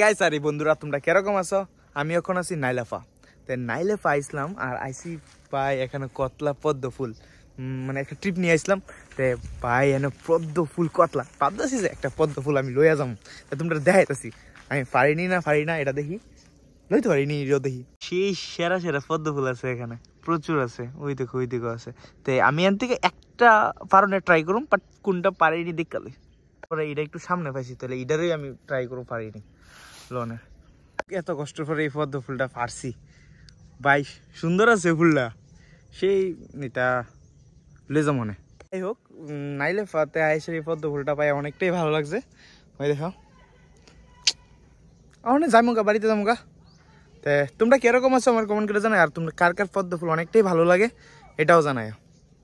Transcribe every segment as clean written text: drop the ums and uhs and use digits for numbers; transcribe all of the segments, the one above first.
Guys আরে বন্ধুরা তোমরা কিরকম আছো? আমি এখন আছি নাইলাফা। তো নাইলাফা আইসলাম আর আইসি পাই এখানে কতলা পদ্ম ফুল, মানে একটা ট্রিপ নিয়ে আসলাম। তো পাই এনে পদ্ম ফুল কতলা ভাবতেছি যে একটা পদ্ম ফুল আমি লইয়া যাম। তোমরা দেখাইতেছি আমি পারি না এটা দেখি লইতে পারিনি, এটাও দেখি। সেই সেরা সেরা পদ্ম ফুল আছে এখানে, প্রচুর আছে। ওই দিকে আছে। তো আমি এখান থেকে একটা পারনে ট্রাই করুম, বাট কোনটা পারিনি দেখালে পরে এটা একটু সামনে পাইছি, তাহলে এটারই আমি ট্রাই করবো পারিনি লোনের। এত কষ্ট করে এই পদ্ম ফুলটা পারছি ভাই, সুন্দর আছে ফুলটা, সেই এটা লেজা মনে। যাই হোক, নাইলাফাতে আইসে এই পদ্ম ফুলটা পাই অনেকটাই ভালো লাগছে। ওই দেখো অনেক যামুগা, বাড়িতে যামুগা। তো তোমরা কিরকম আছো আমার কমেন্ট করে জানাই, আর তোমরা কার কার পদ্ম ফুল অনেকটাই ভালো লাগে এটাও জানাই।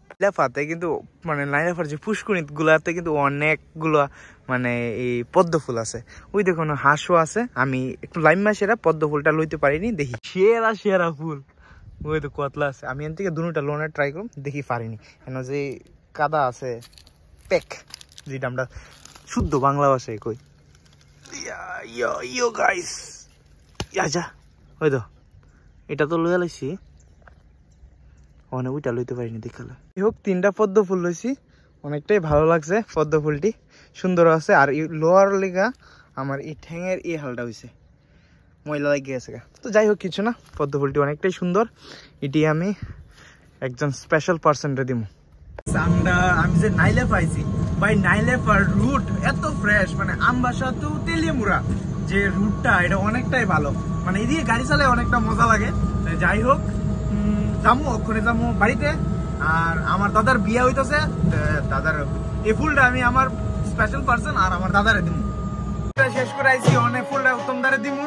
নাইলাফাতে কিন্তু মানে নাইলাফার যে পুষ্করিণী গুলাতে কিন্তু অনেকগুলো মানে এই পদ্ম ফুল আছে। ওই দেখুন হাঁসও আছে। আমি একটু লাইম মাসেরা পদ্ম ফুলটা লইতে পারিনি, দেখি সেরা সেরা ফুল। ওই তো কতলা আছে, আমি এখান থেকে দুটা লোনের ট্রাই করুন, দেখি পারিনি। কেন যে কাদা আছে পেক, যেটা আমরা শুদ্ধ বাংলা ভাষায় কই। ইয়ো গাইস যা ওই তো এটা তো লইয়া লাইছি, অনেক ওইটা লইতে পারিনি দেখালে। যাই হোক, 3টা পদ্ম ফুল লইছি, অনেকটাই ভালো লাগছে। পদ্ম ফুলটি সুন্দর আছে। আর এই লোয়ার লেগা আমার এই ঠ্যাঙের এই হালটা হয়েছে, ময়লা লাগিয়ে গেছে। তো যাই হোক কিছু না, পদ্ম ফুলটি অনেকটাই সুন্দর। এটি আমি একজন স্পেশাল পার্সনরে দিব। আমি যে নাইলাফা আইছি ভাই, নাইলাফার রুট এত ফ্রেশ, মানে আমবাসা তো তেলিয়ামুড়া যে রুটটা এটা অনেকটাই ভালো, মানে এদিকে গাড়ি চালায় অনেকটা মজা লাগে। যাই হোক যাবো, ওখানে যাবো বাড়িতে। আর আমার দাদার বিয়ে হইতেছে, দাদার এই ফুলটা আমি আমার স্পেশাল পার্সন আর আমার দাদারে দিব। শেষ করে আইছি, অনেক ফুলটা উত্তম দারে দিব।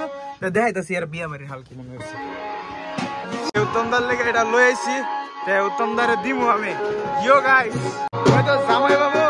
দেখাইতেছি আর বিয়া বাড়ির হাল কি মনে হচ্ছে। উত্তম দার লেগে এটা লই আইছি, উত্তম দারে দিব আমি। ইয়ো গাইস, হয়তো জামাই বাবু